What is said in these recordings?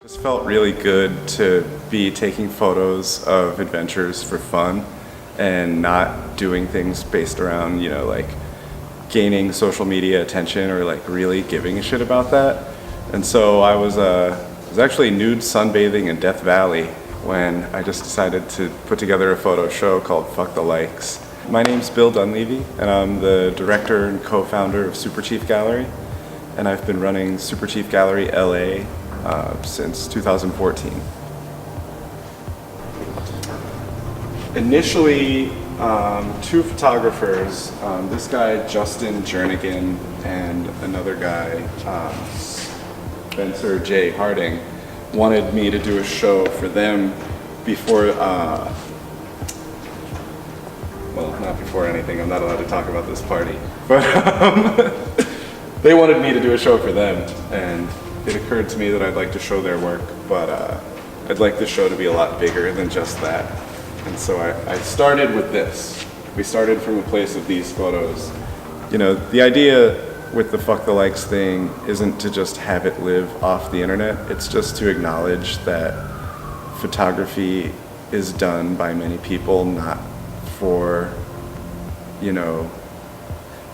It felt really good to be taking photos of adventures for fun and not doing things based around, like gaining social media attention or like really giving a shit about that. And so I was actually nude sunbathing in Death Valley when I just decided to put together a photo show called Fuck the Likes. My name's Bill Dunleavy, and I'm the director and co-founder of Superchief Gallery, and I've been running Superchief Gallery LA since 2014. Initially, two photographers, this guy Justin Jernigan and another guy, Spencer J. Harding, wanted me to do a show for them before, well, not before anything, I'm not allowed to talk about this party, but they wanted me to do a show for them, and it occurred to me that I'd like to show their work, but I'd like the show to be a lot bigger than just that. And so I started with this. We started from a place of these photos. The idea with the Fuck the Likes thing isn't to just have it live off the internet. It's just to acknowledge that photography is done by many people, not for,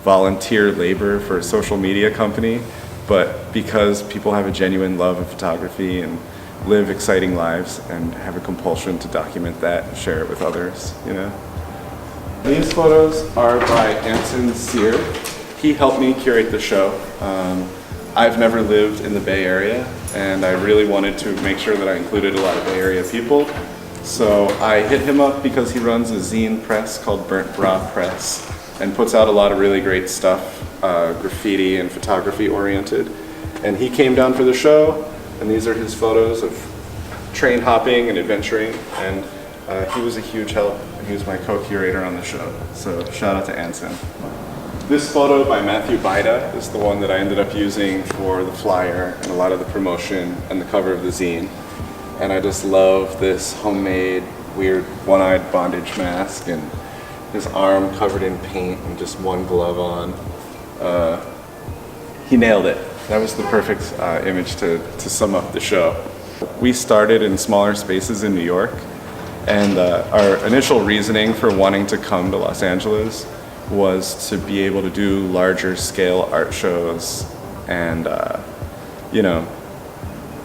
volunteer labor for a social media company, but because people have a genuine love of photography and live exciting lives and have a compulsion to document that and share it with others, These photos are by Anson Sear. He helped me curate the show. I've never lived in the Bay Area, and I really wanted to make sure that I included a lot of Bay Area people. So I hit him up because he runs a zine press called Burnt Bra Press and puts out a lot of really great stuff, graffiti and photography oriented. And he came down for the show, and these are his photos of train hopping and adventuring, and he was a huge help, and he was my co-curator on the show. So shout out to Anson. This photo by Matthew Bida is the one that I ended up using for the flyer and a lot of the promotion and the cover of the zine. And I just love this homemade, weird, one-eyed bondage mask and his arm covered in paint and just one glove on. He nailed it. That was the perfect image to sum up the show. We started in smaller spaces in New York, and our initial reasoning for wanting to come to Los Angeles was to be able to do larger scale art shows and,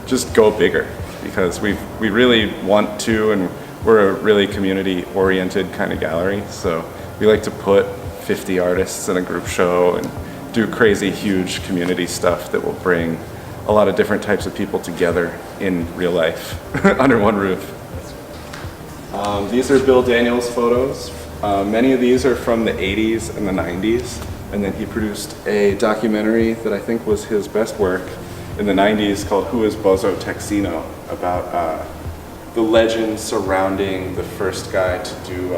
just go bigger, because we really want to, and we're a really community-oriented kind of gallery, so we like to put 50 artists in a group show and do crazy, huge community stuff that will bring a lot of different types of people together in real life under one roof. These are Bill Daniels' photos. Many of these are from the 80s and the 90s, and then he produced a documentary that I think was his best work in the 90s called Who is Bozo Texino, about the legend surrounding the first guy to do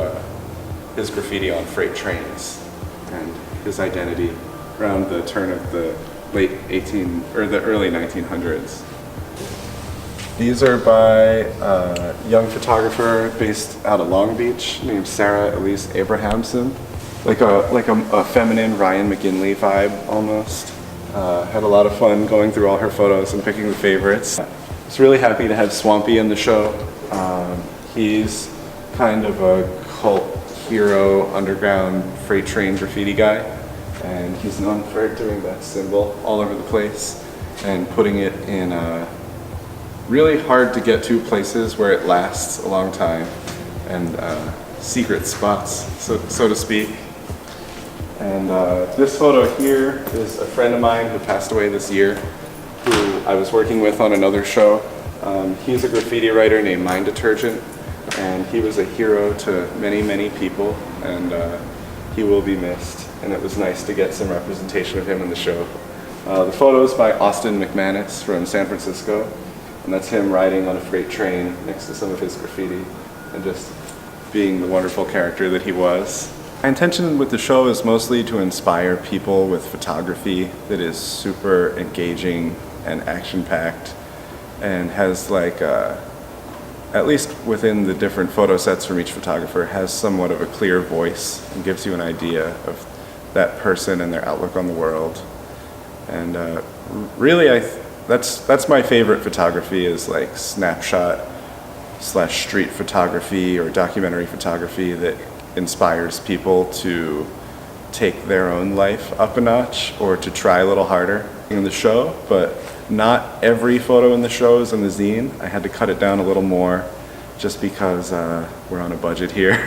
his graffiti on freight trains and his identity around the turn of the the early 1900s. These are by a young photographer based out of Long Beach named Sarah Elise Abrahamson. Like a feminine Ryan McGinley vibe almost. Had a lot of fun going through all her photos and picking the favorites. I was really happy to have Swampy in the show. He's kind of a cult hero, underground freight train graffiti guy, and he's known for doing that symbol all over the place and putting it in really hard to get to places where it lasts a long time, and secret spots, so to speak. And this photo here is a friend of mine who passed away this year, who I was working with on another show. He's a graffiti writer named Mind Detergent, and he was a hero to many, many people, and he will be missed. And it was nice to get some representation of him in the show. The photo is by Austin McManus from San Francisco, and that's him riding on a freight train next to some of his graffiti and just being the wonderful character that he was. My intention with the show is mostly to inspire people with photography that is super engaging and action-packed and has at least within the different photo sets from each photographer, has somewhat of a clear voice and gives you an idea of that person and their outlook on the world. And really, that's my favorite photography, is like snapshot / street photography or documentary photography that inspires people to take their own life up a notch or to try a little harder in the show. But not every photo in the show is in the zine. I had to cut it down a little more just because we're on a budget here.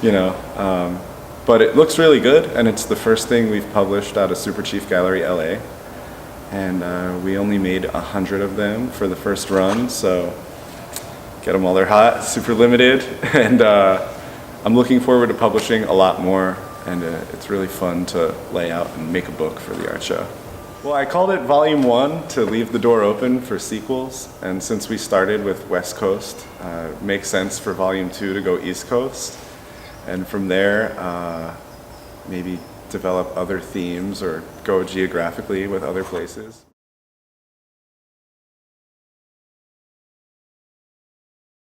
You know, but it looks really good, and it's the first thing we've published out of Superchief Gallery LA, and we only made 100 of them for the first run, so get them while they're hot, super limited, and I'm looking forward to publishing a lot more, and it's really fun to lay out and make a book for the art show. Well, I called it Volume 1 to leave the door open for sequels, and since we started with West Coast, it makes sense for Volume 2 to go East Coast, and from there maybe develop other themes or go geographically with other places.